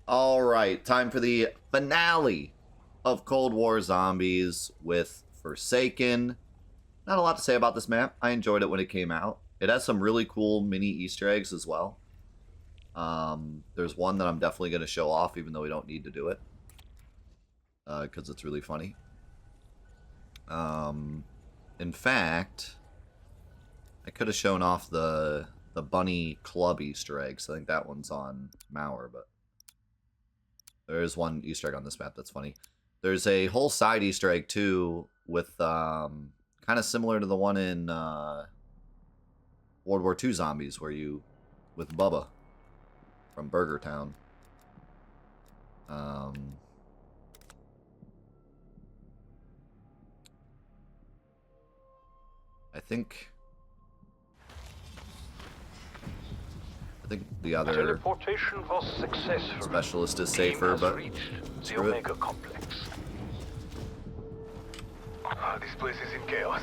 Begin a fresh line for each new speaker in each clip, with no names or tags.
All right, time for the finale of Cold War Zombies with Forsaken. Not a lot to say about this map. I enjoyed it when it came out. It has some really cool mini Easter eggs as well. There's one that I'm definitely going to show off, even though we don't need to do it, because it's really funny. In fact, I could have shown off the Bunny Club Easter eggs. I think that one's on Mauer, but there is one Easter egg on this map that's funny. There's a whole side Easter egg, too, with, kind of similar to the one in, World War II Zombies, where you, with Bubba from Burger Town. I think the other
teleportation was successful.
specialist is safer, but
the Omega complex.
This place is in chaos.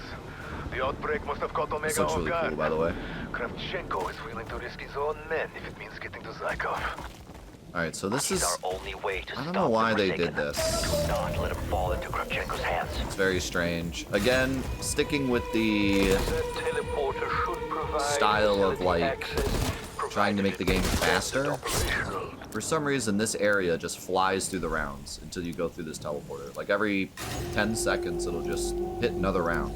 The outbreak must have caught
this
Omega
looks
off
really
guard.
cool, by the way.
Kravchenko is willing to risk his own men if it means getting to Zykov.
Alright, so this
It's
is...
our only way to
I don't
stop
know why
the
they
Forsaken.
did this.
Do not let him fall into Kravchenko's hands.
It's very strange. Again, sticking with the
The teleporter should provide
style of,
facility
like,
access,
trying to make the game faster.
operational.
For some reason, this area just flies through the rounds until you go through this teleporter. Like, every 10 seconds, it'll just hit another round.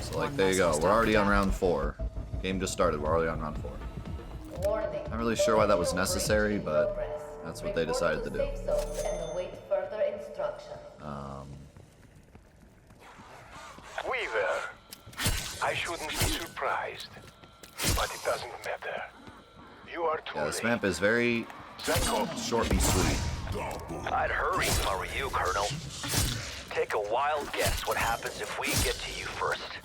So, like, there you go. We're already on round 4. Game just started. We're already on round 4. Not really sure why that was necessary, but that's what they decided to do.
Weaver, I shouldn't be surprised, but it doesn't matter. You are too
Yeah, this
late.
map is very
Zykov,
short and sweet.
I'd hurry if I were you, Colonel. Take a wild guess what happens if we get to you first.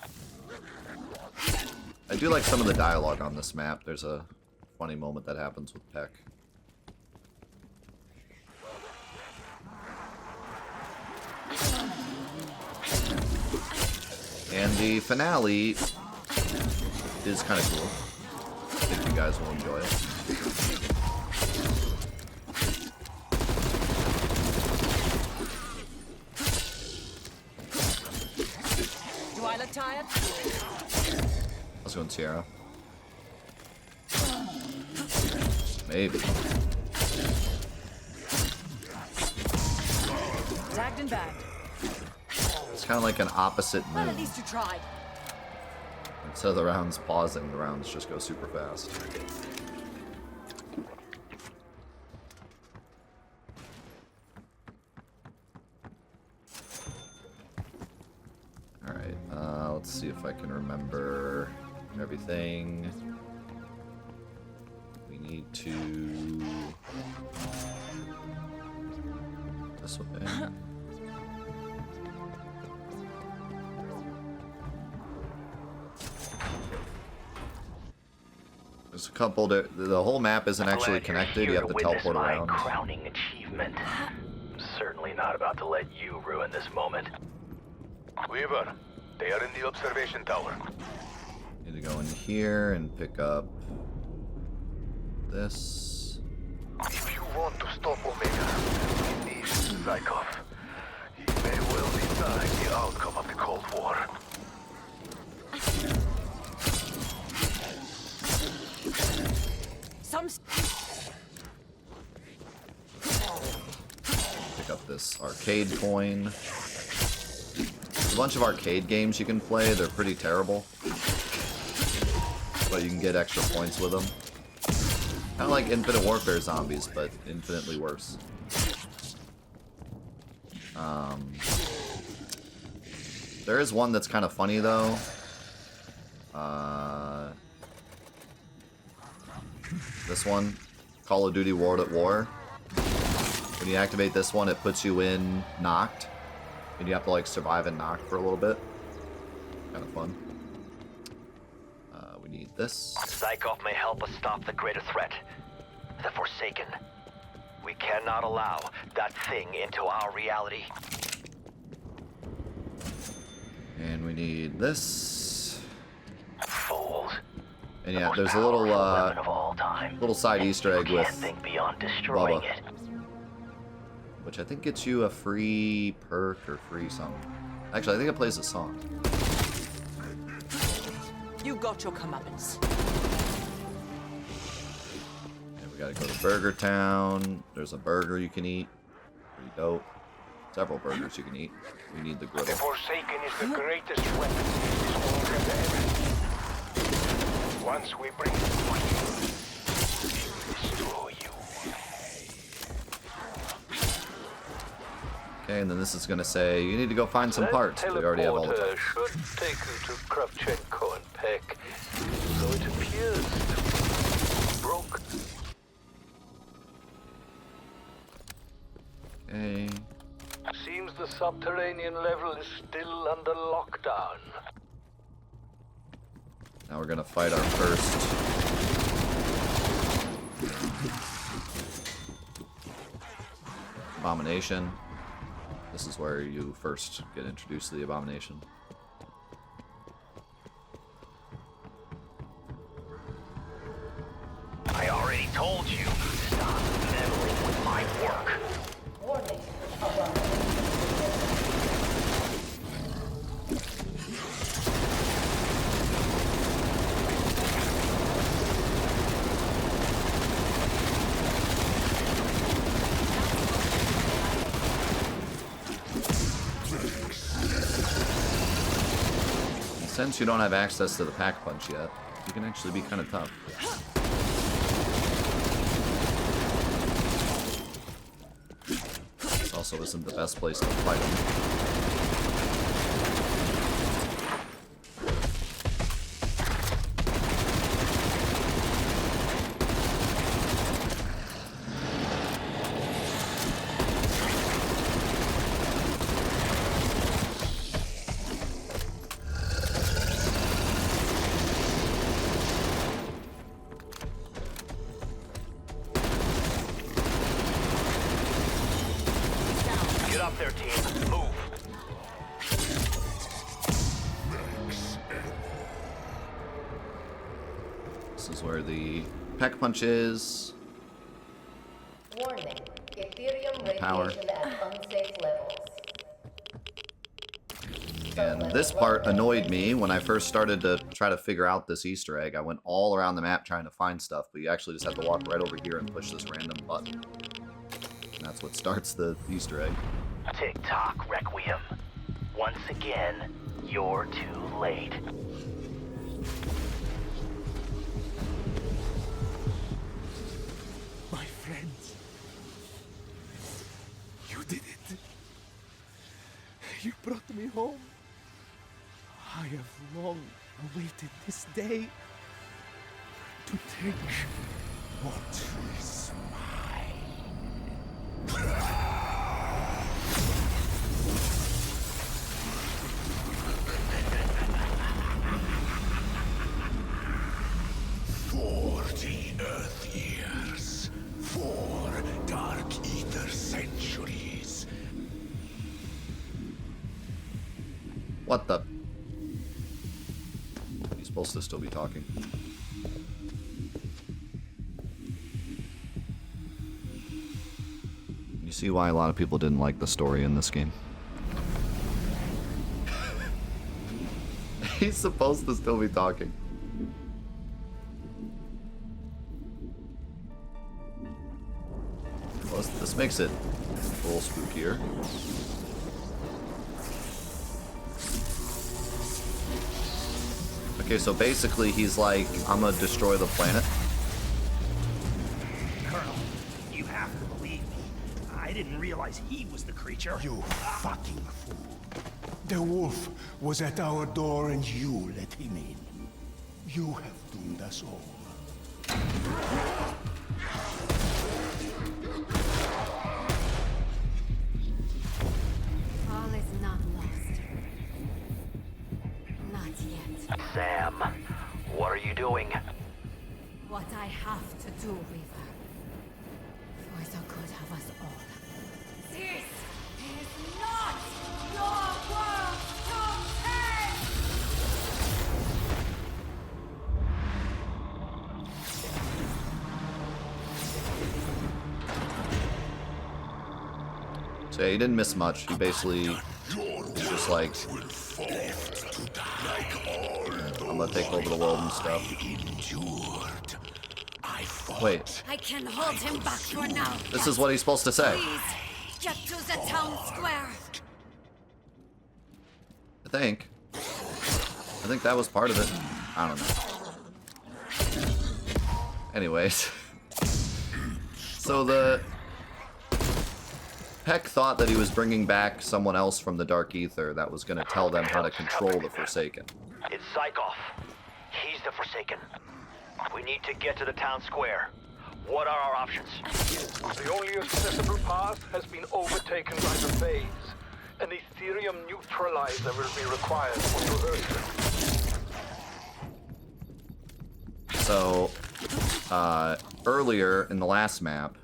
I do like some of the dialogue on this map. There's a funny moment that happens with Peck. And the finale is kind of cool. I think you guys will enjoy it.
Do I look tired?
Let's go in Sierra. Maybe.
Tagged and bagged.
It's kind of like an opposite
Well, at
moon.
least you tried.
Instead of the rounds pausing, the rounds just go super fast. Alright, let's see if I can remember everything. We need to... This way. There's a couple... The whole map isn't actually
Glad you're
connected.
here
You have to
witness
teleport
my
around.
crowning achievement. I'm certainly not about to let you ruin this moment.
Weaver, they are in the observation tower.
Need to go in here and pick up this.
If you want to stop Omega, you need Zykov. He may well decide the outcome of the Cold War.
Pick up this arcade coin. There's a bunch of arcade games you can play. They're pretty terrible, but you can get extra points with them. Kind of like Infinite Warfare Zombies, but infinitely worse. There is one that's kind of funny though. This one, Call of Duty World at War. When you activate this one, it puts you in knocked, and you have to like survive in knocked for a little bit. Kind of fun. We need this.
Zykov may help us stop the greater threat, the Forsaken. We cannot allow that thing into our reality.
And we need this.
Fools.
And yeah,
Most
there's a
powerful
little
weapon of all time.
little side
And
Easter
you
egg
can't
with
think beyond destroying
Bubba.
it.
which I think gets you a free perk or free something. Actually, I think it plays a song.
You got your comeuppance.
And we gotta go to Burger Town. There's a burger you can eat. Pretty dope. Several burgers you can eat. We need the
The
griddle.
Forsaken is the greatest weapon this world has ever seen. Once we bring it to you, destroy you.
Okay, and then this is gonna say you need to go find some parts. We already have all the parts.
should take you to Kravchenko and Peck, so it appears to be broken.
Okay.
Seems the subterranean level is still under lockdown.
Now we're gonna fight our first. Abomination. This is where you first get introduced to the Abomination.
I already told you, stop meddling with my work.
Warning. Alarm.
And since you don't have access to the pack punch yet, you can actually be kind of tough. This also isn't the best place to fight him.
Get up there, team. Move.
This is where the pack punch is.
Warning. Ethereum
Power.
radiation at unsafe levels.
And this part annoyed me when I first started to try to figure out this Easter egg. I went all around the map trying to find stuff, but you actually just have to walk right over here and push this random button. And that's what starts the Easter egg.
Tick-tock, Requiem. Once again, you're too late.
My friends, you did it. You brought me home. I have long awaited this day to take what is mine. 40 Earth years. 4 Dark Eater centuries.
What the? He's supposed to still be talking. You see why a lot of people didn't like the story in this game. He's supposed to still be talking. Well, this makes it a little spookier. Okay, so basically he's like, I'm gonna destroy the planet.
Colonel, you have to believe me. I didn't realize he was the creature.
You fucking fool. The wolf was at our door and you let him in. You have doomed us all.
All is not lost. Not yet.
Sam, what are you doing?
What I have to do, Reaver. For Caesar could have us all. This is not your world to take!
So yeah, he didn't miss much. He basically was just like, I'm gonna take over the world and stuff. Wait,
I can hold him back for now.
this is what he's supposed to say.
Please, get to the town square.
I think that was part of it. I don't know. Anyways. So the Peck thought that he was bringing back someone else from the Dark Ether that was going to tell them how to control the Forsaken.
It's Zykov. He's the Forsaken. We need to get to the town square. What are our options?
The only accessible path has been overtaken by the phase. An Ethereum neutralizer will be required for traversing.
So, earlier in the last map,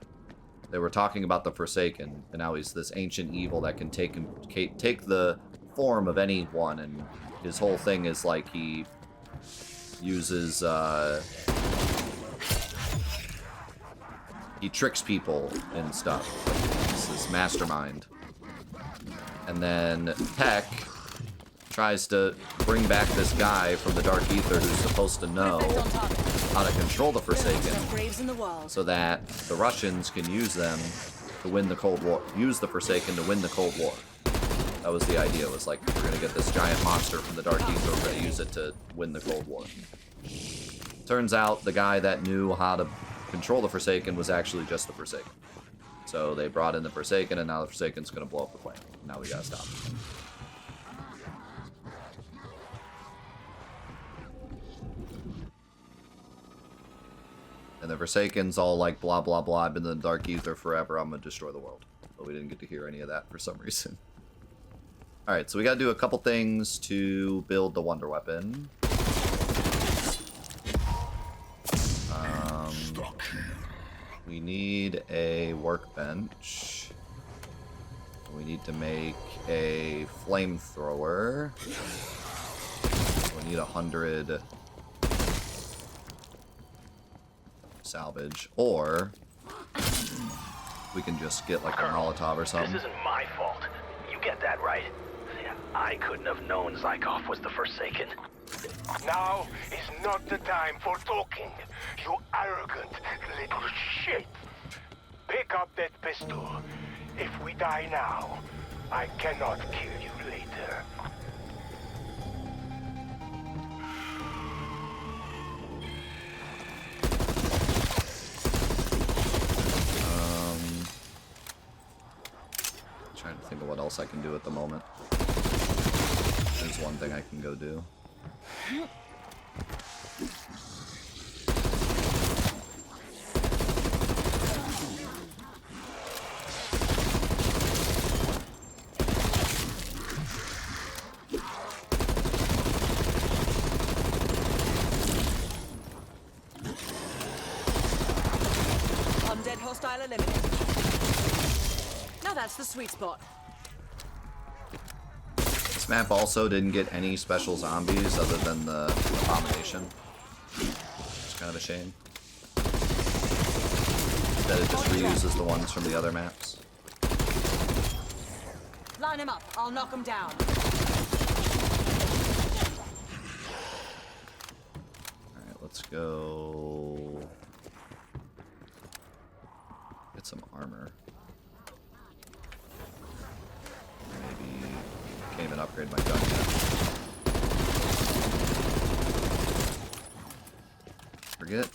they were talking about the Forsaken, and now he's this ancient evil that can take the form of anyone, and his whole thing is like he uses, he tricks people and stuff. He's this mastermind. And then Peck tries to bring back this guy from the Dark Ether who's supposed to know how to control the Forsaken,
Graves in the walls.
so that the Russians can use them to win the Cold War. Use the Forsaken to win the Cold War. That was the idea. It was like, we're gonna get this giant monster from the Dark Ether, we're gonna use it to win the Cold War. Turns out the guy that knew how to control the Forsaken was actually just the Forsaken. So they brought in the Forsaken, and now the Forsaken's gonna blow up the planet. Now we gotta stop it. And the Forsaken's all like, blah, blah, blah, I've been in the Dark Ether forever, I'm gonna destroy the world. But we didn't get to hear any of that for some reason. Alright, so we gotta do a couple things to build the Wonder Weapon. We need a workbench. We need to make a flamethrower. We need 100... salvage, or we can just get like a Molotov or something.
This isn't my fault. You get that right. I couldn't have known Zykov was the Forsaken.
Now is not the time for talking, you arrogant little shit. Pick up that pistol. If we die now, I cannot kill you later.
Trying to think of what else I can do at the moment. There's one thing I can go do.
Undead hostile eliminated. Now that's the sweet spot.
This map also didn't get any special zombies other than the Abomination. It's kind of a shame. Instead it just reuses the ones from the other maps.
Line him up. I'll knock him down.
Alright, let's go... get some armor. Maybe... can't even upgrade my gun yet. Forget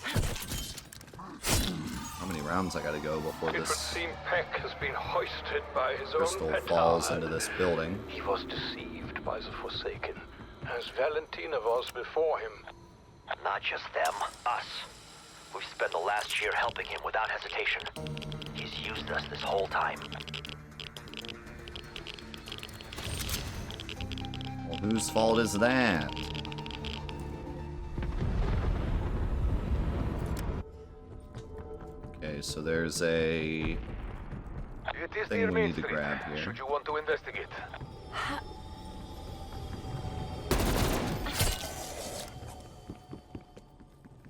how many rounds I gotta go before
It would
this
seem Peck has been hoisted by his
crystal
own petard.
falls into this building.
He was deceived by the Forsaken, as Valentina was before him.
Not just them, us. We've spent the last year helping him without hesitation. He's used us this whole time.
Well, whose fault is that? Okay, so so there's a
It is
thing
near
we
Main
need to
Street.
grab here.
Should you want to investigate?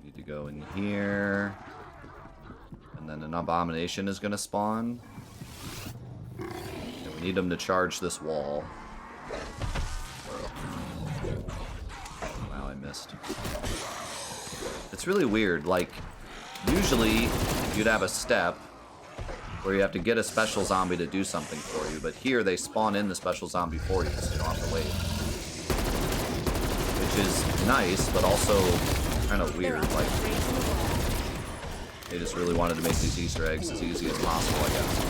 Need to go in here. And then an abomination is gonna spawn. And we need them to charge this wall. Wow, I missed. It's really weird, like, usually you'd have a step where you have to get a special zombie to do something for you, but here they spawn in the special zombie for you, so you don't have to wait. Which is nice, but also kind of weird, like, they just really wanted to make these Easter eggs as easy as possible, I guess.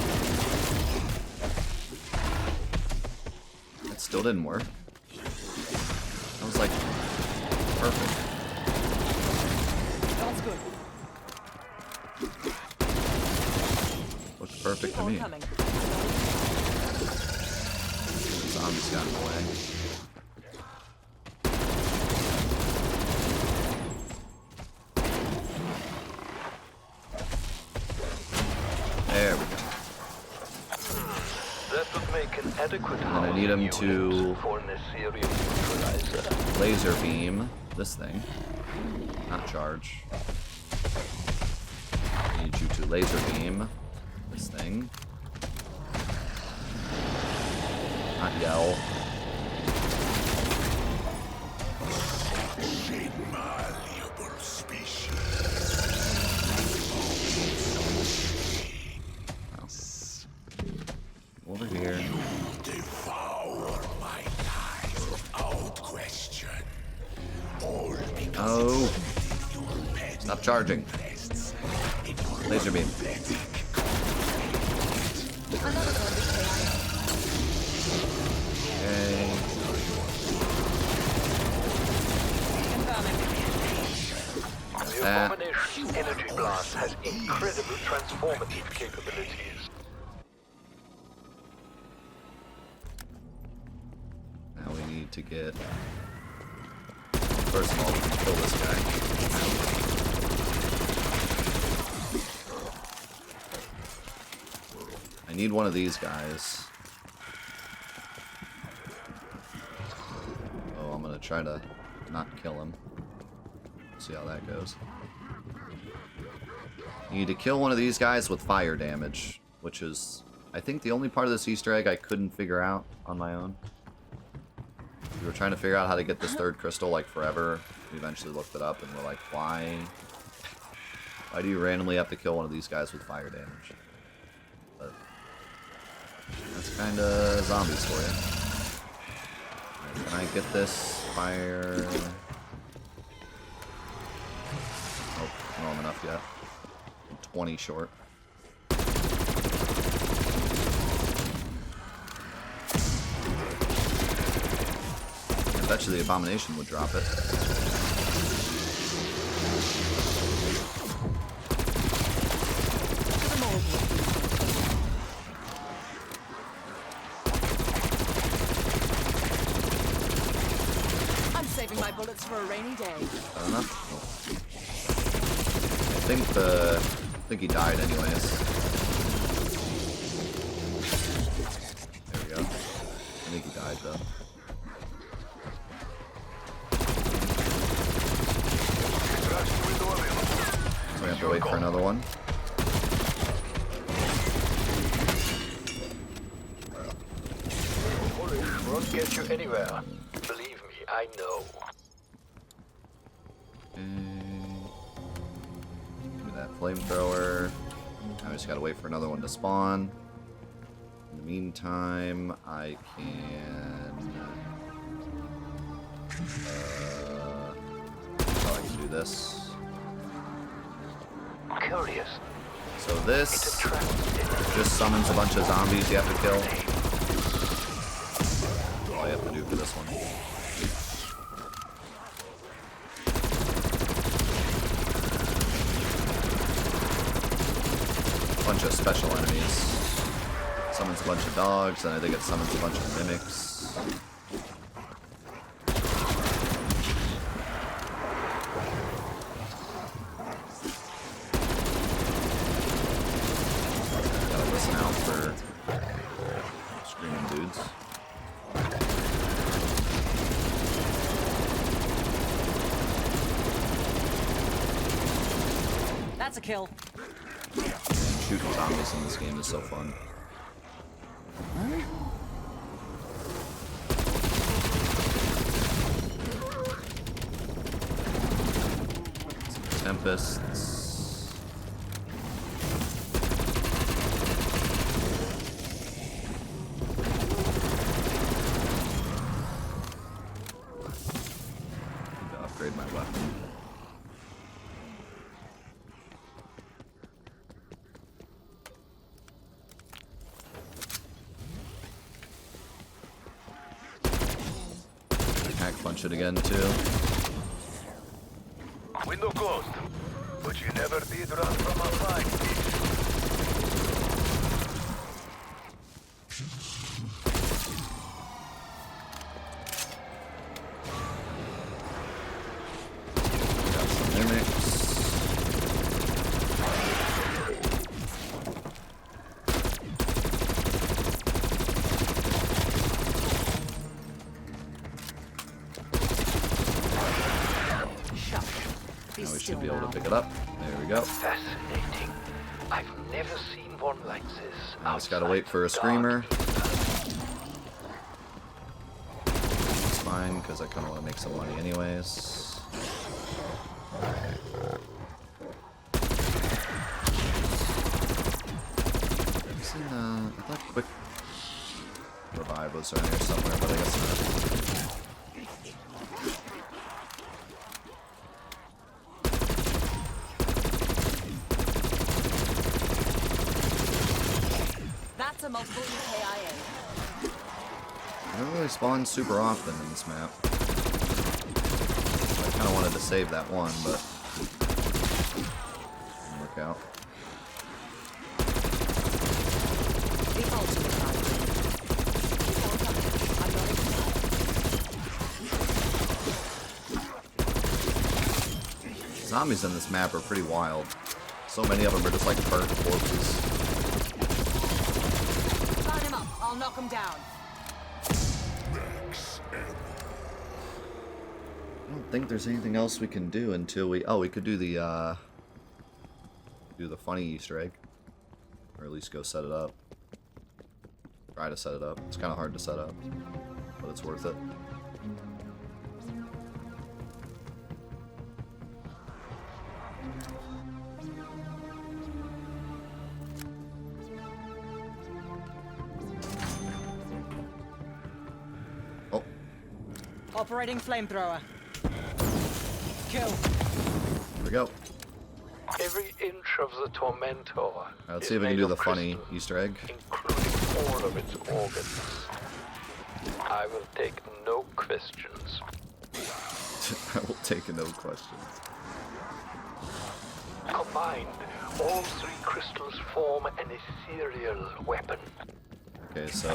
It still didn't work. I was like, perfect.
That's good.
Looks perfect
Keep
to
on
me.
coming.
Zombies got in the way. There we go.
That would make an adequate
And then I need him to
for an Assyrian neutralizer.
laser beam this thing. Not charge. I need you to laser beam this thing. Not yell.
Malleable species.
Over here.
Devour my life without question. All because
Oh. Stop charging. Laser beam. Okay.
The
That.
Abomination's energy blast has incredible transformative capabilities.
Now we need to get. First of all, we can kill this guy. I need one of these guys. Oh, I'm gonna try to not kill him. See how that goes. You need to kill one of these guys with fire damage, which is, I think, the only part of this Easter egg I couldn't figure out on my own. We were trying to figure out how to get this third crystal, like, forever. We eventually looked it up, and we're like, why? Why do you randomly have to kill one of these guys with fire damage? But that's kind of zombies for you. Right, can I get this fire? Nope, I don't have enough yet. I'm 20 short. I bet you the abomination would drop it.
I'm saving my bullets for a rainy day.
Fair enough. Nope. I think he died anyways. There we go. I think he died though. So we have to wait for another one.
Polish won't get you anywhere. Believe me, I know.
Do that flamethrower. Now we just gotta wait for another one to spawn. In the meantime, I can. I can do this.
Curious.
So this just summons a bunch of zombies you have to kill. That's all you have to do for this one. Bunch of special enemies. Summons a bunch of dogs, and I think it summons a bunch of mimics.
That's a kill.
Shooting zombies in this game is so fun. Tempests. Need to upgrade my weapon. Hack punch it again too.
Window closed. But you never did run from a fight.
Got some mimics. Now we should be able to pick it up. There we go.
Fascinating. I've never seen one like this.
Now just gotta wait for a screamer. It's fine, because I kind of want to make some money anyways. I've seen, I thought quick revive was around here somewhere, but I guess not.
That's a multiple UKIA.
I don't really spawn super often in this map. I kind of wanted to save that one, but didn't work out.
The ultimate side. Keep on coming. I'm not excited.
Zombies in this map are pretty wild. So many of them are just like burnt corpses.
Line him up. I'll knock him down.
I don't think there's anything else we can do until we... Oh, we could do the funny Easter egg. Or at least go set it up. Try to set it up. It's kind of hard to set up, but it's worth it. Oh,
Operating flamethrower. Kill.
there we go.
Every inch of the Tormentor.
Alright, let's see if we can do the funny Easter egg.
Including all of its organs. I will take no questions.
I will take no questions.
Combined, all three crystals form an ethereal weapon.
Okay, so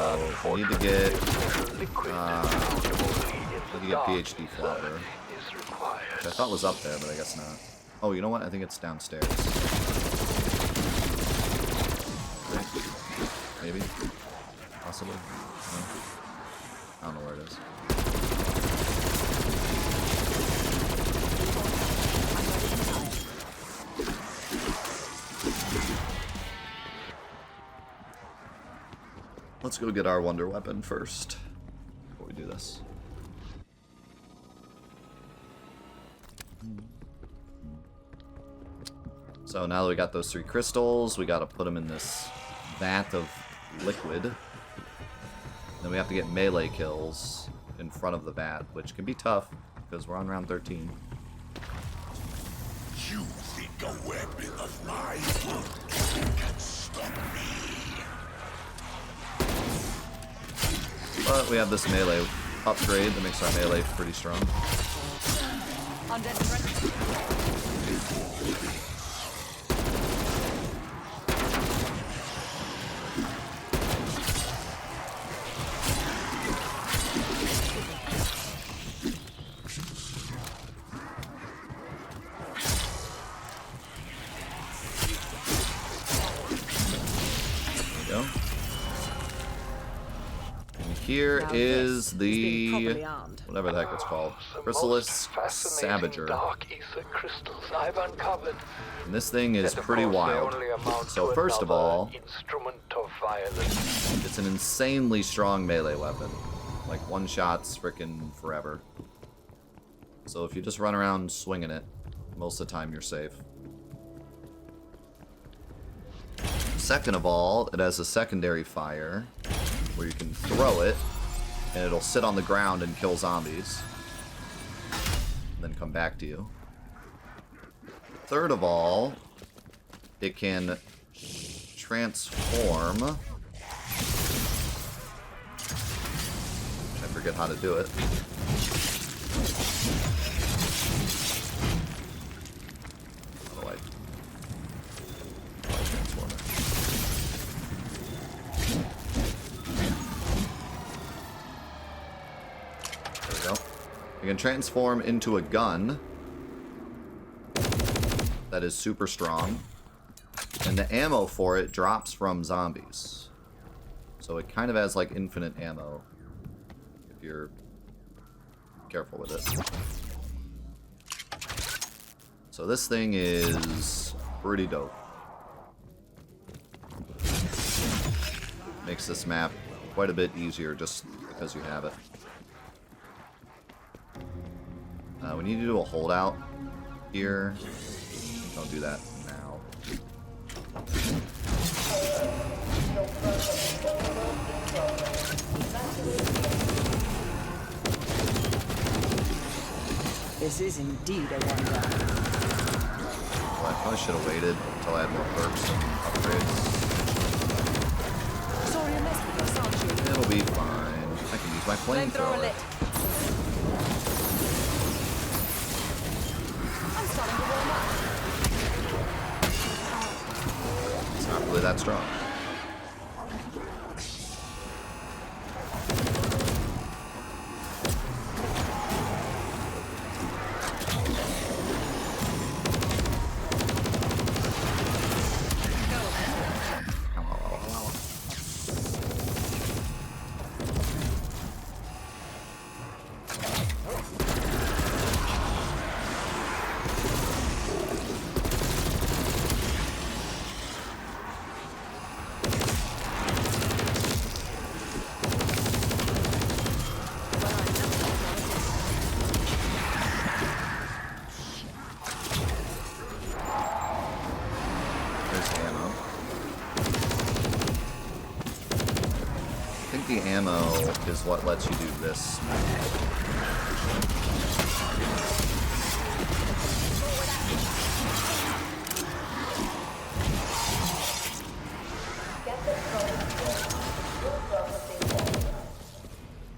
we need to get
Liquid
PhD flopper,
is required.
which I thought was up there, but I guess not. Oh, you know what? I think it's downstairs. Right? Maybe? Possibly? No? I don't know where it is. Let's go get our wonder weapon first before we do this. So now that we got those three crystals, we gotta put them in this vat of liquid. Then we have to get melee kills in front of the vat, which can be tough because we're on round 13.
You think a weapon of mine can stop me?
But we have this melee upgrade that makes our melee pretty strong.
Undead threat.
here
Now
is
this is being
the
properly armed.
whatever the heck it's called, Chrysalis Savager.
Dark ether crystals I've uncovered.
And this thing is
And of
pretty
course, they
wild.
only amount
So
to
first of
another
all,
instrument of violence.
it's an insanely strong melee weapon. Like one shots frickin' forever. So if you just run around swinging it, most of the time you're safe. Second of all, it has a secondary fire where you can throw it and it'll sit on the ground and kill zombies. And then come back to you. Third of all, it can transform. I forget how to do it. How do I transform it? There we go. You can transform into a gun that is super strong. And the ammo for it drops from zombies. So it kind of has like infinite ammo if you're careful with it. So this thing is pretty dope. Makes this map quite a bit easier just because you have it. We need to do a holdout here. Don't do that now.
This is indeed a wonder.
Well, I probably should have waited until I had more perks and upgrades.
Sorry I messed with us, aren't you?
It'll be fine. I can use my
Flamethrower
flamethrower.
lit. I'm starting to warm up.
It's not really that strong. The ammo is what lets you do this.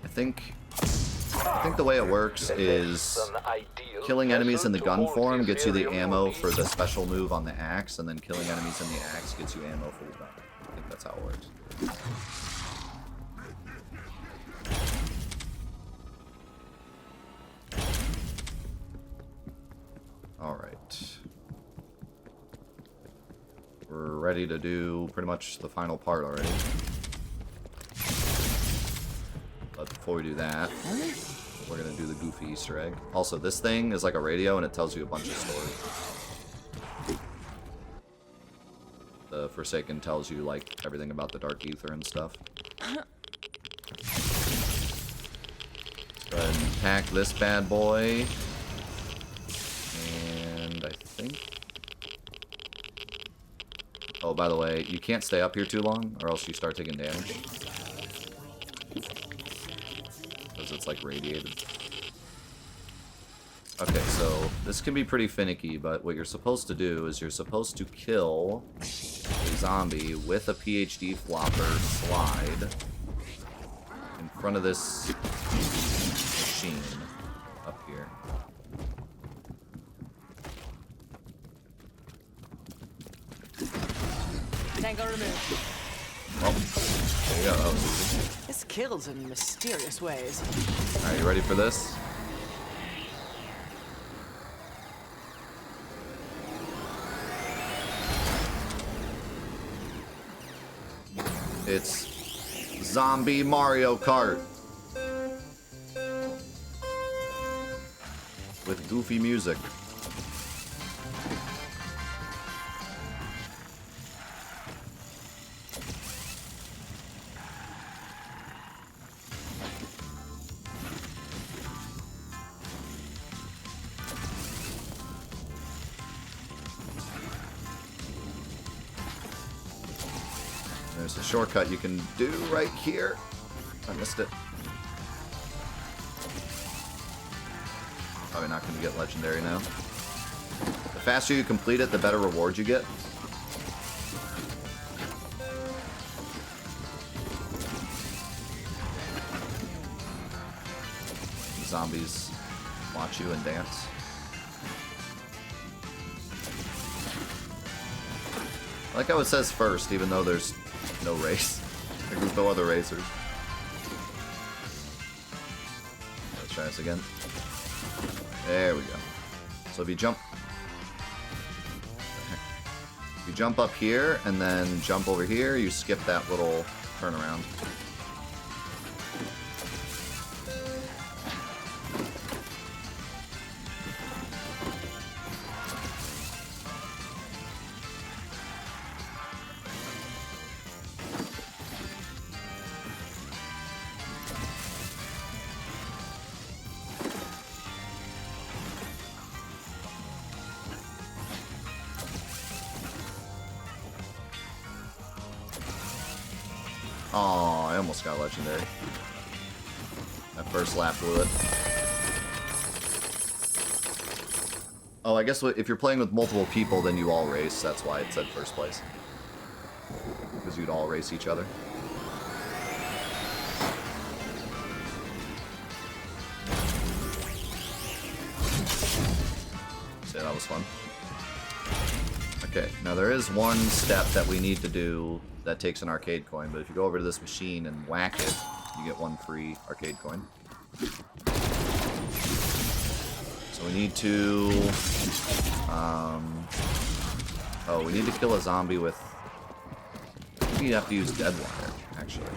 I think the way it works is killing enemies in the gun form gets you the ammo for the special move on the axe, and then killing enemies in the axe gets you ammo for the gun. I think that's how it works. Alright. We're ready to do pretty much the final part already. But before we do that, we're going to do the goofy Easter egg. Also, this thing is like a radio and it tells you a bunch of stories. The Forsaken tells you like everything about the Dark Ether and stuff. Let's go ahead and pack this bad boy. And I think... Oh, by the way, you can't stay up here too long or else you start taking damage. Because it's like radiated. Okay, so this can be pretty finicky, but what you're supposed to do is you're supposed to kill a zombie with a PhD flopper slide in front of this machine up here.
Tango removed.
Well, there you go. That was easy.
This kills in mysterious ways.
Alright, you ready for this? Zombie Mario Kart. With goofy music. There's a shortcut you can do right here. I missed it. Probably not going to get legendary now. The faster you complete it, the better reward you get. The zombies watch you and dance. I like how it says first, even though there's no race. Like there's no other racers. Let's try this again. There we go. So if you jump up here and then jump over here, you skip that little turnaround. Oh, I almost got legendary. That first lap blew it. Oh, I guess if you're playing with multiple people, then you all race. That's why it said first place. Because you'd all race each other. So yeah, that was fun. Okay, now there is one step that we need to do that takes an arcade coin, but if you go over to this machine and whack it, you get one free arcade coin. So we need to... oh, we need to kill a zombie with... I think you have to use dead wire, actually.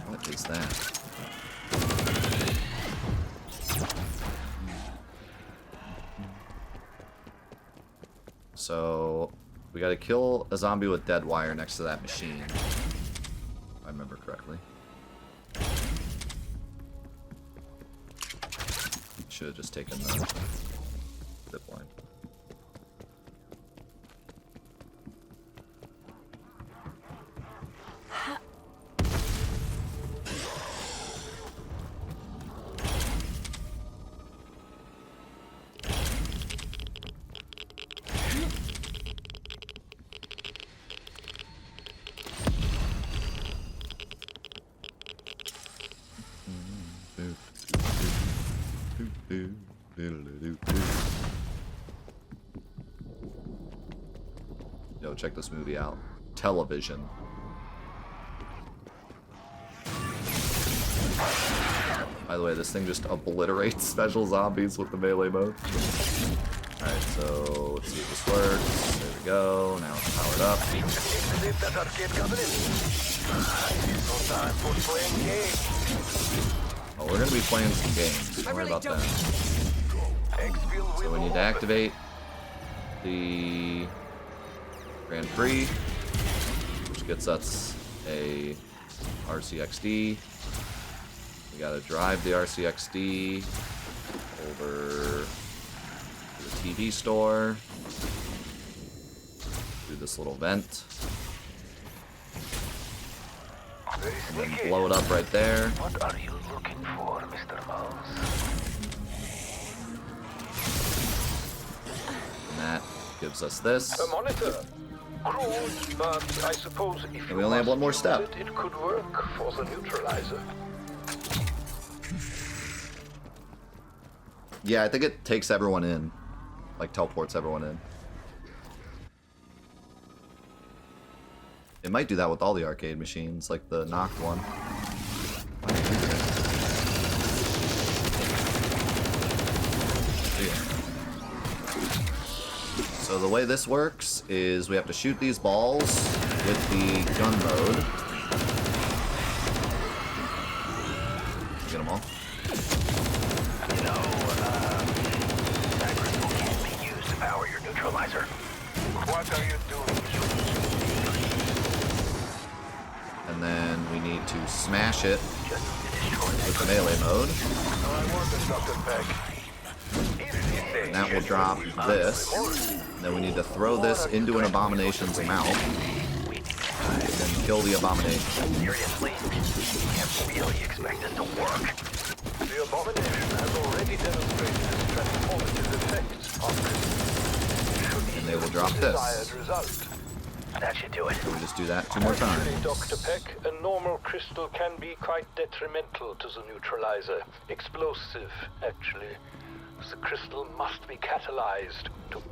What is that? So, we gotta kill a zombie with dead wire next to that machine. If I remember correctly. Should have just taken the zip line. Yo, check this movie out. Television. By the way, this thing just obliterates special zombies with the melee mode. Alright, so let's see if this works. There we go. Now it's powered up. Oh, we're gonna be playing some games. Don't worry about that. So we need to activate the Grand Prix, which gets us a RCXD. We gotta drive the RCXD over to the TV store, through this little vent, and then blow it up right there.
What are you looking for, Mr. Mouse?
And that gives us this.
A monitor. Crude, but I suppose if
And we only have one more step.
it could work for the neutralizer.
Yeah, I think it takes everyone in. Like, teleports everyone in. It might do that with all the arcade machines, like the knocked one. So the way this works is we have to shoot these balls with the gun mode. Get them all.
You know, that crystal can't be used to power your neutralizer.
What are you doing?
And then we need to smash it
Just to destroy that
with the melee mode.
I wonder, Dr. Peck.
And that will drop this. And then we need to throw this into an abomination's mouth. And then kill the abomination.
Seriously? You can't really expect this to work.
The abomination has already demonstrated its transformative effects on crystals.
And they will drop this.
Desired result.
That should do it.
So we just do that 2 more
Actually,
times.
Dr. Peck, a normal crystal can be quite detrimental to the neutralizer. Explosive, actually. The crystal must be catalyzed to...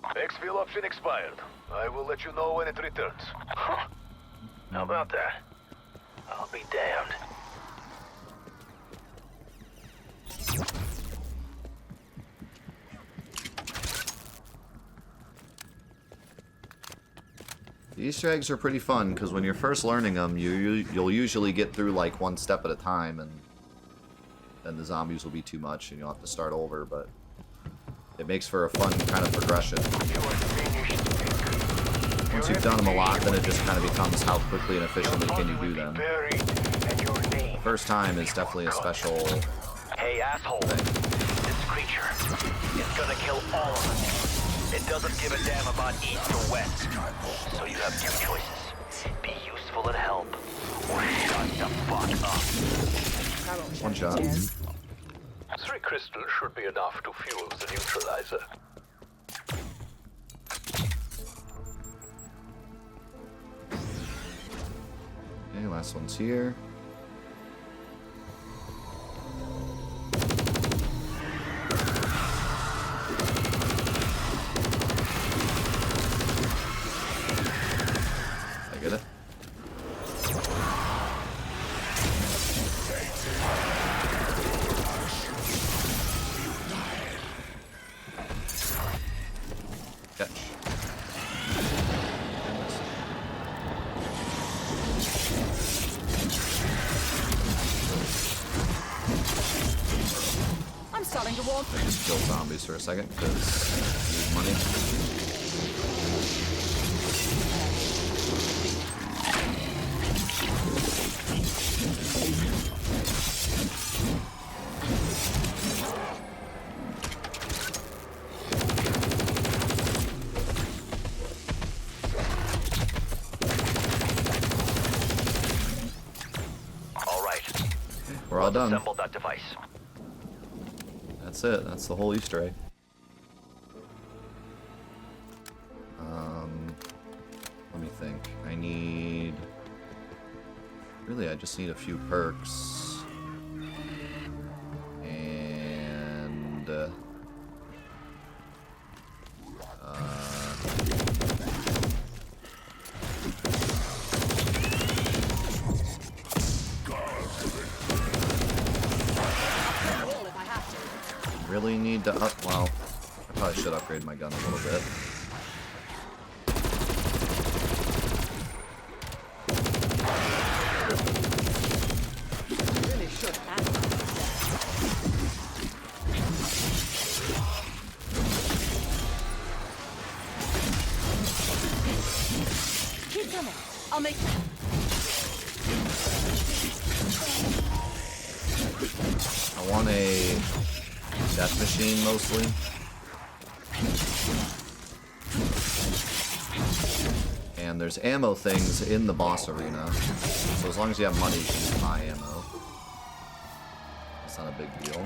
Exfil option expired. I will let you know when it returns. Huh. How about that? I'll be damned.
The Easter eggs are pretty fun because when you're first learning them, you'll usually get through like 1 step at a time, and then the zombies will be too much and you'll have to start over, but it makes for a fun kind of progression. Once you've done them a lot, then it just kind of becomes how quickly and efficiently can you do them. First time is definitely a special
Hey, asshole.
thing.
This creature is gonna kill all of us. It doesn't give a damn about east or west. So you have 2 choices. Be useful and help, or shut the fuck up.
1 shot.
3 crystals should be enough to fuel the neutralizer.
Okay, last one's here. I get it. Catch.
I'm starting to warm.
Just kill zombies for a second because I need money.
All right.
We're all done.
Assemble that device.
That's it. That's the whole Easter egg. Let me think. I need... Really, I just need a few perks. And...
All if I have to.
really need to up... Well, I probably should upgrade my gun a little bit.
Really should have. Keep coming. I'll make
I want a death machine mostly. And there's ammo things in the boss arena. So as long as you have money, you can buy ammo. That's not a big deal.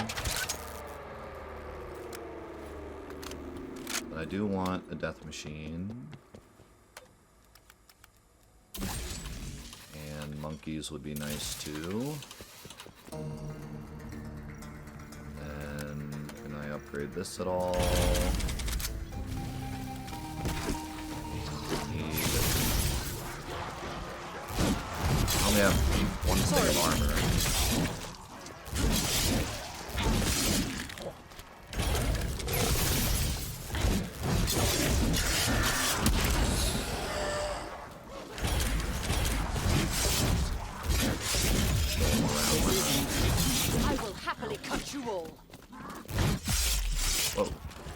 But I do want a death machine. And monkeys would be nice too. And can I upgrade this at all? I only have 1 thing of armor.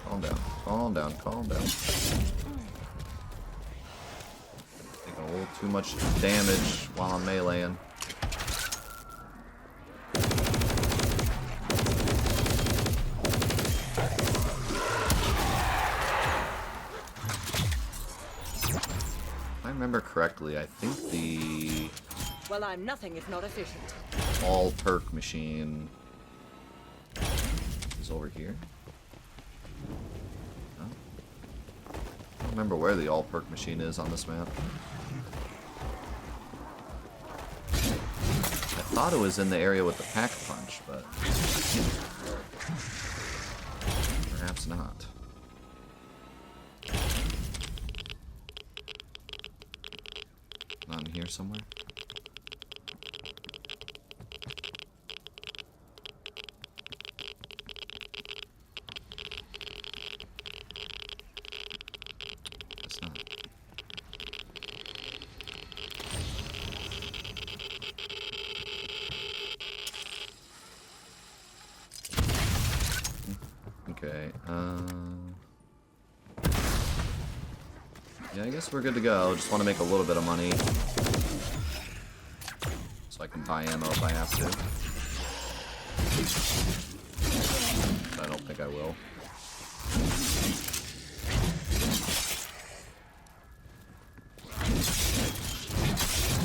Calm down. Calm down. Calm down. Taking a little too much damage while I'm meleeing. If I remember correctly, I think the
Well, I'm nothing if not efficient.
all perk machine is over here. No? I don't remember where the all perk machine is on this map. I thought it was in the area with the pack punch, but perhaps not. Not in here somewhere. It's not. Okay, yeah, I guess we're good to go. Just want to make a little bit of money. So I can buy ammo if I have to. But I don't think I will.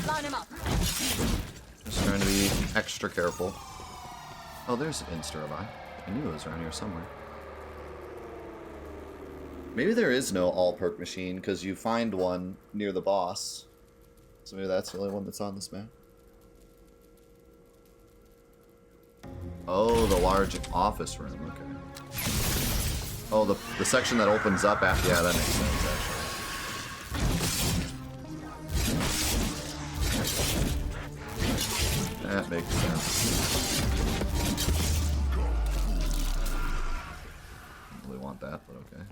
Line him up.
Just trying to be extra careful. Oh, there's Insta-Revive. I knew it was around here somewhere. Maybe there is no all perk machine because you find one near the boss. So maybe that's the only one that's on this map. Oh, the large office room. Okay. Oh, the section that opens up after. Yeah, that makes sense actually. That makes sense. Don't really want that, but okay.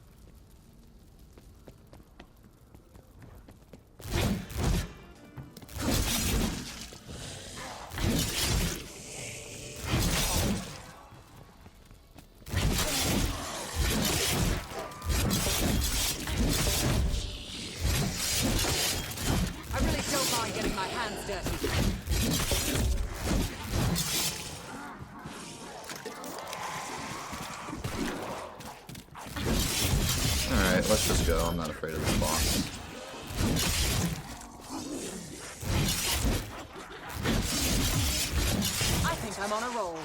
I really don't mind getting my hands dirty.
Alright, let's just go. I'm not afraid of this boss.
I think I'm on a roll.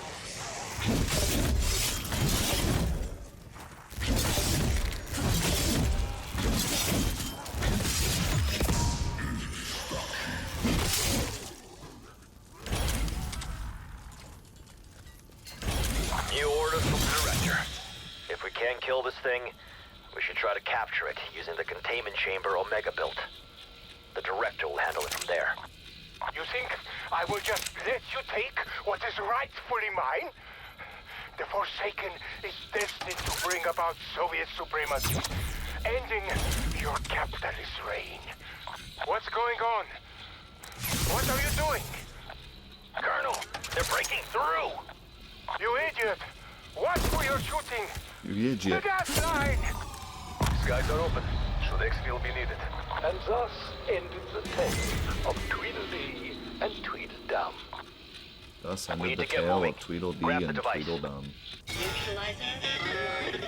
New orders from the director. If we can't kill this thing, we should try to capture it using the containment chamber Omega built. The director will handle it from there.
You think I will just let you take what is rightfully mine? The Forsaken is destined to bring about Soviet supremacy, ending your capitalist reign. What's going on? What are you doing?
Colonel, they're breaking through!
You idiot! Watch who you're shooting!
You
The
idiot.
gas line!
Skies are open, should exfil be needed.
And thus ended the tale of Tweedledee and Tweedledum.
Thus
We
ended
need
the
to get
tale
moving.
of Tweedledee
Grab the
and
device.
Tweedledum.
Neutralizer online.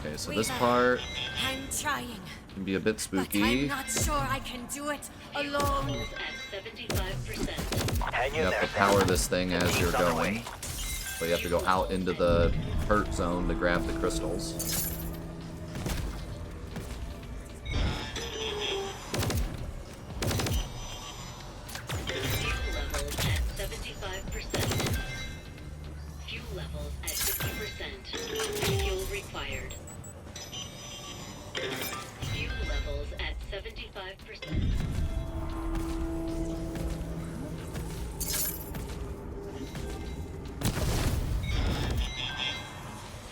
Okay, so this part
I'm trying,
can be a bit
but
spooky.
I'm not sure I can do it alone.
At 75%.
Hang in
You have
there,
to
Sam.
power this thing as
He's
you're
on the
going.
way.
But you have to go out into the hurt zone to grab the crystals.
Fuel levels at 75%. Fuel levels at 50%. Fuel required. Fuel levels at 75%.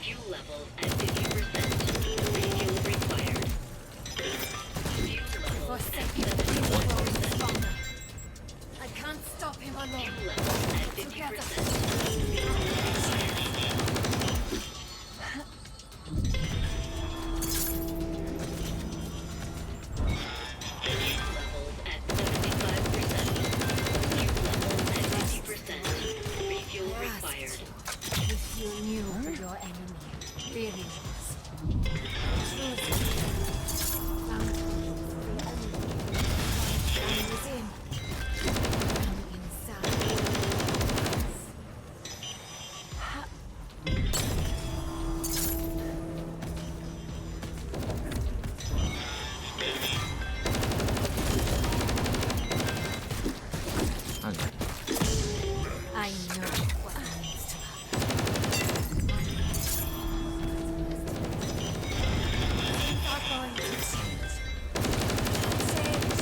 Fuel levels at 50%. Refuel required. Fuel levels at 70%.
I can't stop him alone.
Fuel levels at 50%.
your enemy really is. Truth. From within. From inside. I know what needs to happen. Things are going to change. Change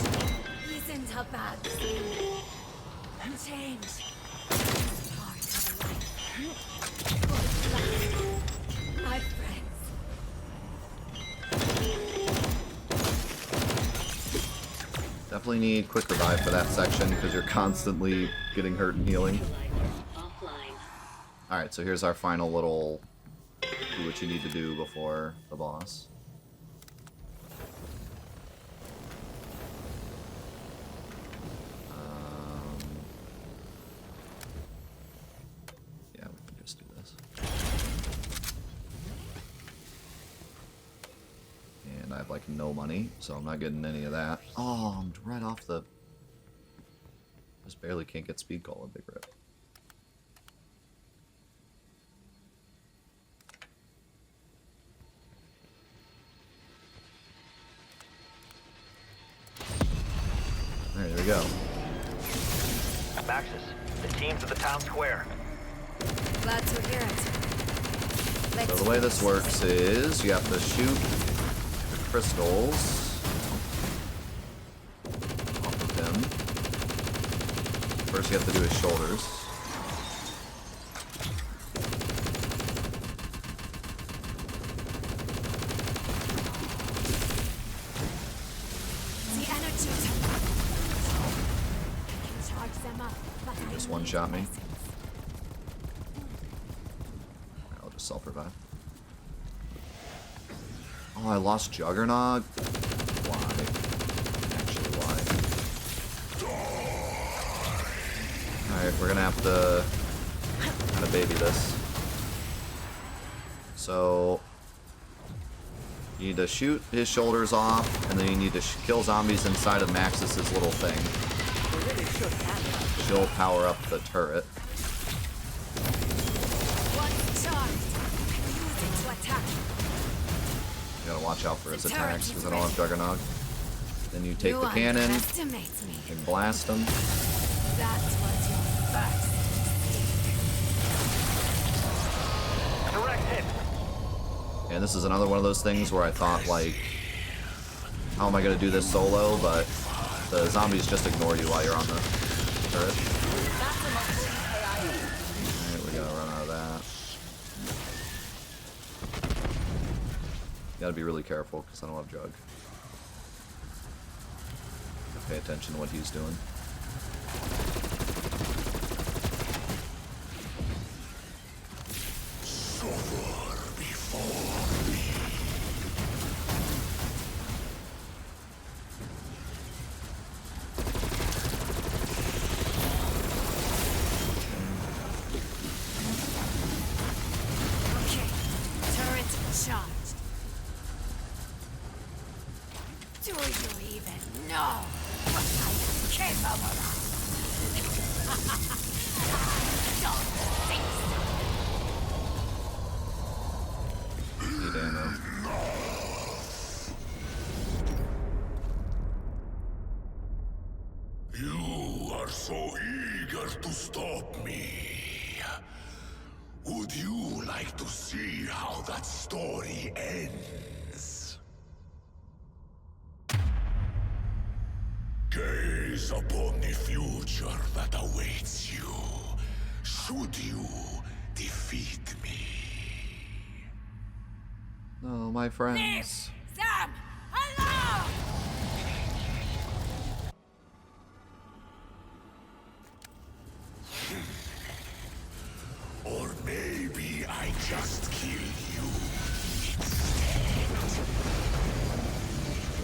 isn't a bad thing. Change is part of life. Good luck, my friends.
Definitely need quick revive for that section because you're constantly getting hurt and healing.
Offline.
Alright, so here's our final little do what you need to do before the boss. Yeah, we can just do this. And I have like no money, so I'm not getting any of that. Oh, I'm right off the... Just barely can't get speed goal with Big Rip. There we go.
Maxis, the team's at the town square.
Glad to hear it.
So the way this works is you have to shoot the crystals off of him. First you have to do his shoulders.
The energy. I can charge them up, but I
Just
need
one-shot me.
essence.
I'll just self-revive. Oh, I lost Juggernog? Why? Actually, why? Alright, we're gonna have to kind of baby this. So, you need to shoot his shoulders off, and then you need to kill zombies inside of Maxis' little thing. She'll power up the turret.
Once charged, I can use it to attack.
You gotta watch out for his
The turret
attacks,
is
because I don't have Juggernog. Then you take
You
the cannon
underestimate me.
and blast him.
That was your first mistake.
Direct hit.
And this is another one of those things where I thought, like, how am I gonna do this solo? But the zombies just ignore you while you're on the turret. Alright, we gotta run out of that. Gotta be really careful, because I don't have Jug. Pay attention to what he's doing.
Okay, turret charged. Do you even know what I am capable of? Don't think so.
Need ammo.
You are so eager to stop me. Would you like to see how that story ends? Gaze upon the future that awaits you, should you defeat me.
Oh, my friends.
Sam! Hello!
Or maybe I just kill you.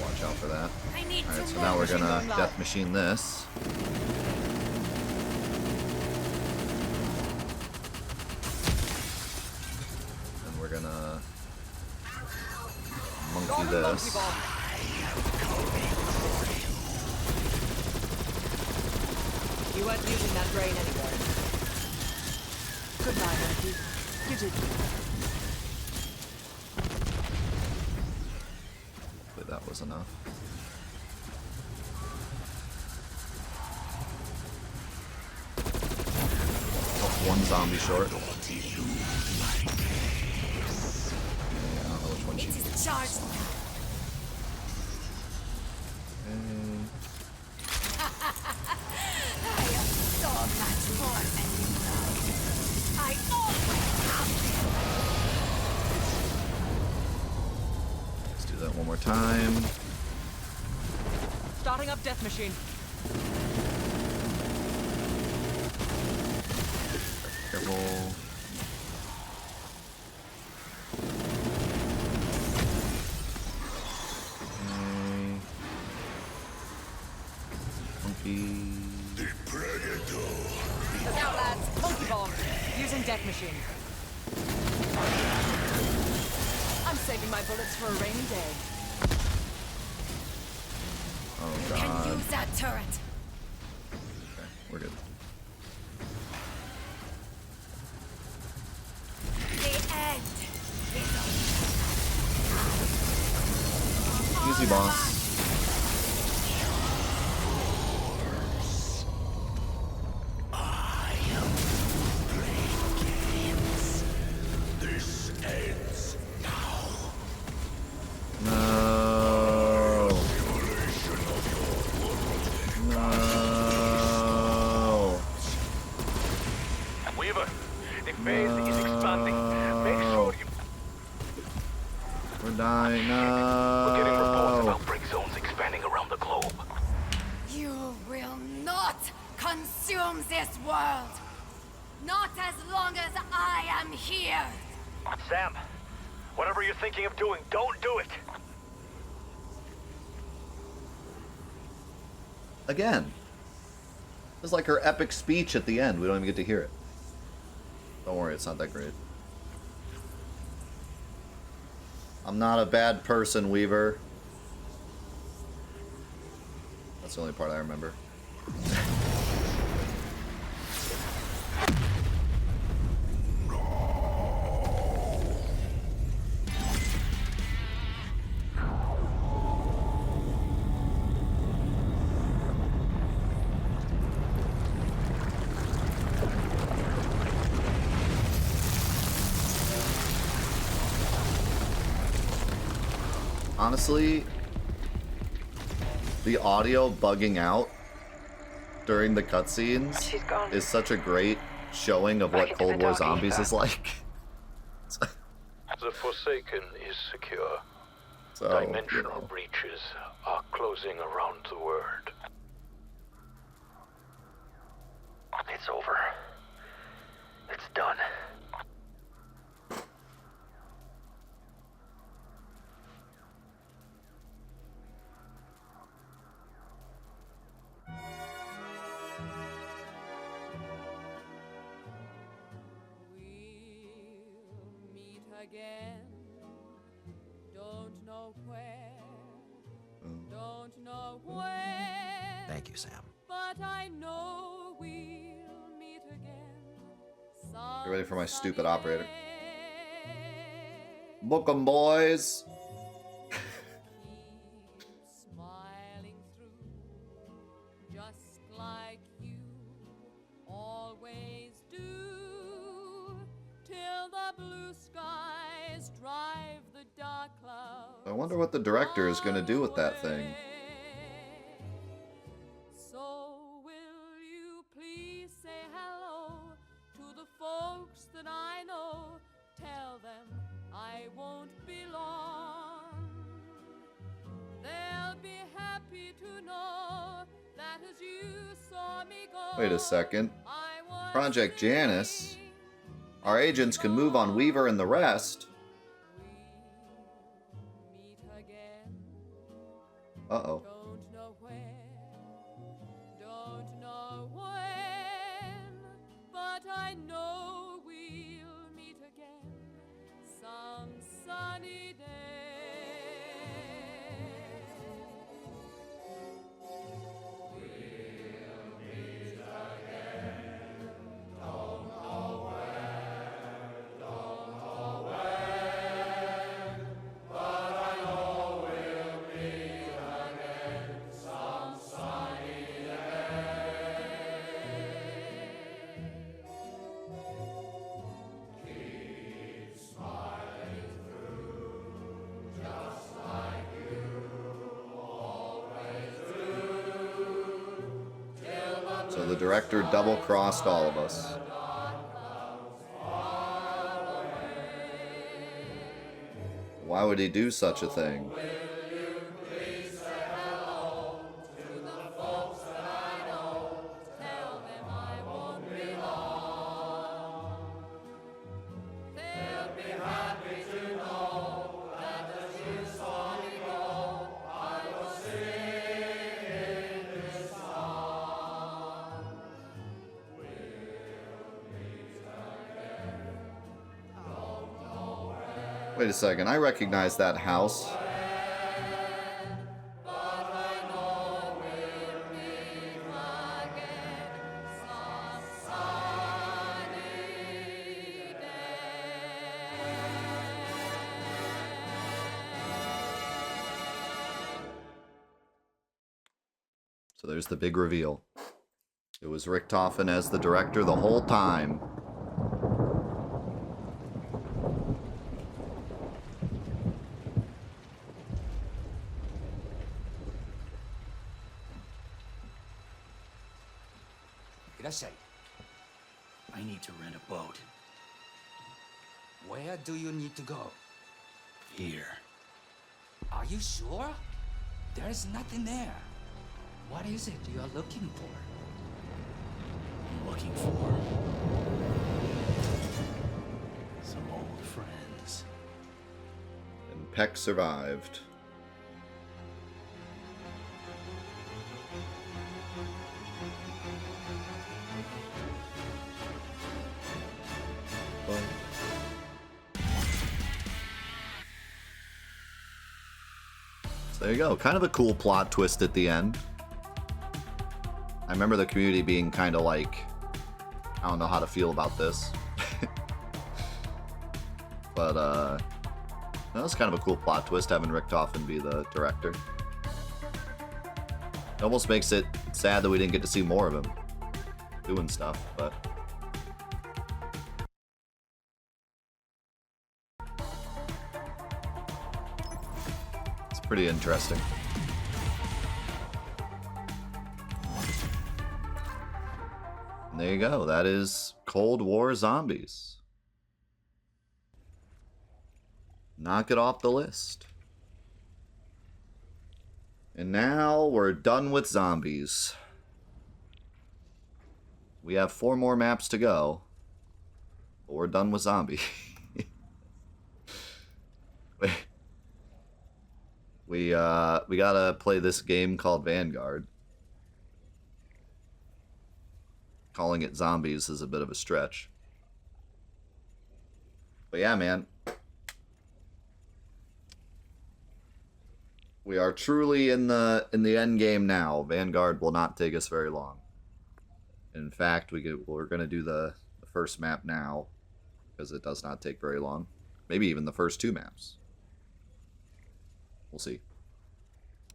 Watch out for that.
I need
Alright,
to
so now we're
move.
gonna death machine this. we're gonna monkey this.
You weren't using that brain anyway. Goodbye, monkey. You did.
Hopefully that was enough. Oh, one zombie short. Yeah, I don't know which one she
It is charged. I am so much more than you know. I always have been.
Let's do that one more time.
Starting up Death Machine.
Careful. Monkey.
Now, lads, monkey bomb. Using Death Machine. I'm saving my bullets for a rainy day.
Oh
Can
god.
use that turret.
Okay, we're good.
The end is
Easy, boss. No. No.
Weaver, the phase is expanding. Make sure you...
We're dying.
We're getting reports
No.
of outbreak zones expanding around the globe.
You will not consume this world. Not as long as I am here.
Sam, whatever you're thinking of doing, don't do it.
Again. It's like her epic speech at the end. We don't even get to hear it. Don't worry, it's not that great. I'm not a bad person, Weaver. That's the only part I remember. Honestly, the audio bugging out during the cutscenes is such a great showing of what Cold War Zombies is like.
The Forsaken is secure.
So,
Dimensional breaches are closing around the world.
It's over. It's done.
We'll meet again. Don't know where. Don't know when.
Thank you, Sam.
But I know we'll meet again.
Get ready for my stupid
Some
operator.
sunny day.
Book 'em, boys.
Keep smiling through, just like you always do, till the blue skies drive the dark clouds.
I wonder what the director is going to do with that thing.
away. So will you please say hello to the folks that I know? Tell them I won't be long. They'll be happy to know that as you saw me go.
Wait a second.
I was
Project Janus.
singing.
Our agents can move on Weaver and the rest.
We'll meet again.
Uh-oh.
Don't know where, don't know when, but I know we'll meet again
director double-crossed all of us. Why would he do such a thing? Wait a second, I recognize that house. So there's the big reveal. It was Richtofen as the director the whole time.
I need to rent a boat.
Where do you need to go?
Here.
Are you sure? There is nothing there. What is it you are looking for?
I'm looking for some old friends.
And Peck survived. So there you go. Kind of a cool plot twist at the end. I remember the community being kind of like, I don't know how to feel about this. But, that was kind of a cool plot twist, having Richtofen be the director. It almost makes it sad that we didn't get to see more of him doing stuff, but... it's pretty interesting. And there you go. That is Cold War Zombies. Knock it off the list. And now we're done with zombies. We have 4 more maps to go, but we're done with zombie. We gotta play this game called Vanguard. Calling it zombies is a bit of a stretch. But yeah, man. We are truly in the end game now. Vanguard will not take us very long. In fact, we're gonna do the first map now, because it does not take very long. Maybe even the first 2 maps. We'll see.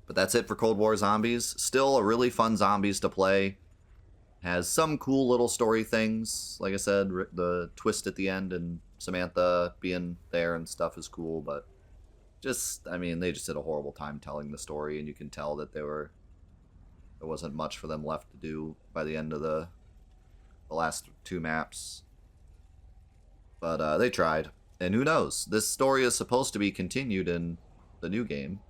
But that's it for Cold War Zombies. Still a really fun zombies to play. Has some cool little story things. Like I said, the twist at the end and Samantha being there and stuff is cool, but just, I mean, they just did a horrible time telling the story, and you can tell that there wasn't much for them left to do by the end of the last 2 maps. But they tried. And who knows? This story is supposed to be continued in the new game.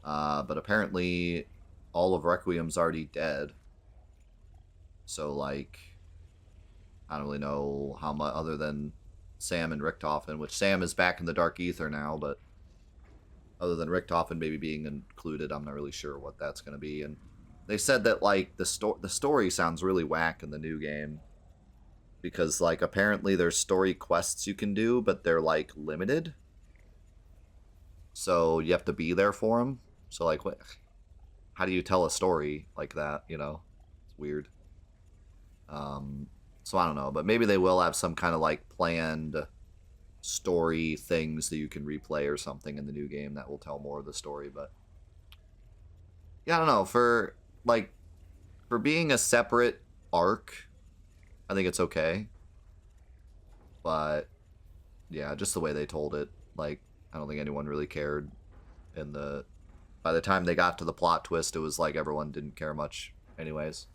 But apparently all of Requiem's already dead. So, like, I don't really know how much, other than Sam and Richtofen, which Sam is back in the Dark Ether now, but other than Richtofen maybe being included, I'm not really sure what that's going to be. And they said that, like, the story sounds really whack in the new game. Because, like, apparently there's story quests you can do, but they're, like, limited. So you have to be there for them. So, like, what? How do you tell a story like that, you know? It's weird. So I don't know, but maybe they will have some kind of, like, planned story things that you can replay or something in the new game that will tell more of the story, but yeah, I don't know, for being a separate arc, I think it's okay, but yeah, just the way they told it, like, I don't think anyone really cared. By the time they got to the plot twist, it was like everyone didn't care much anyways.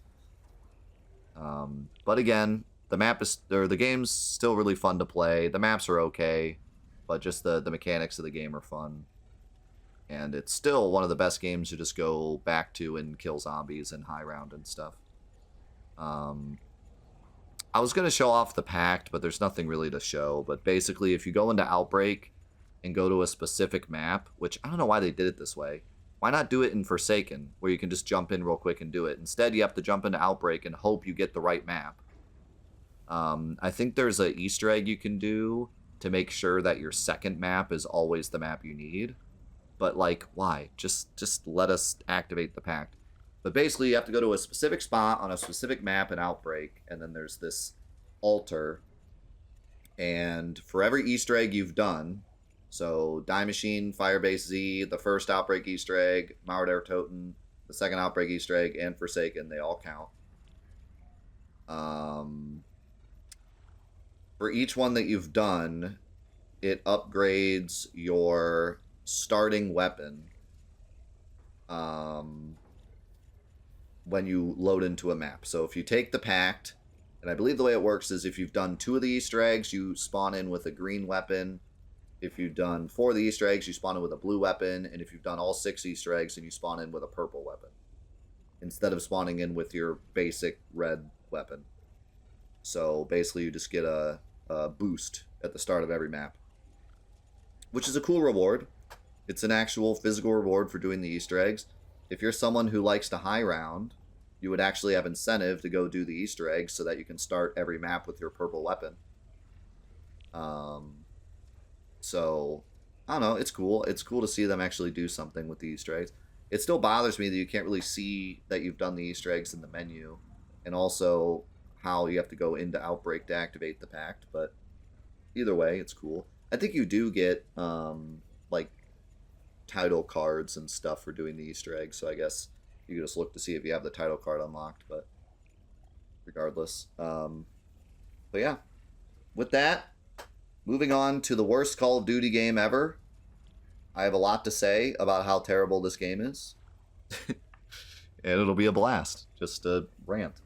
But again, the game's still really fun to play. The maps are okay, but just the mechanics of the game are fun. And it's still one of the best games to just go back to and kill zombies and high round and stuff. I was going to show off the Pact, but there's nothing really to show. But basically, if you go into Outbreak and go to a specific map, which I don't know why they did it this way. Why not do it in Forsaken, where you can just jump in real quick and do it? Instead, you have to jump into Outbreak and hope you get the right map. I think there's an Easter egg you can do to make sure that your second map is always the map you need. But, like, why? Just let us activate the Pact. But basically, you have to go to a specific spot on a specific map in Outbreak, and then there's this altar. And for every Easter egg you've done, so Die Machine, Firebase Z, the first Outbreak Easter egg, Mauer der Toten, the second Outbreak Easter egg, and Forsaken, they all count. For each one that you've done, it upgrades your starting weapon when you load into a map. So if you take the Pact, and I believe the way it works is if you've done 2 of the Easter eggs, you spawn in with a green weapon. If you've done 4 of the Easter eggs, you spawn in with a blue weapon. And if you've done all 6 Easter eggs, then you spawn in with a purple weapon, instead of spawning in with your basic red weapon. So basically you just get a boost at the start of every map, which is a cool reward. It's an actual physical reward for doing the Easter eggs. If you're someone who likes to high round, you would actually have incentive to go do the Easter eggs so that you can start every map with your purple weapon. So, I don't know, it's cool. It's cool to see them actually do something with the Easter eggs. It still bothers me that you can't really see that you've done the Easter eggs in the menu, and also how you have to go into Outbreak to activate the Pact, but either way, it's cool. I think you do get, like, title cards and stuff for doing the Easter eggs, so I guess you can just look to see if you have the title card unlocked, but regardless. But yeah, with that, moving on to the worst Call of Duty game ever. I have a lot to say about how terrible this game is. And it'll be a blast, just a rant.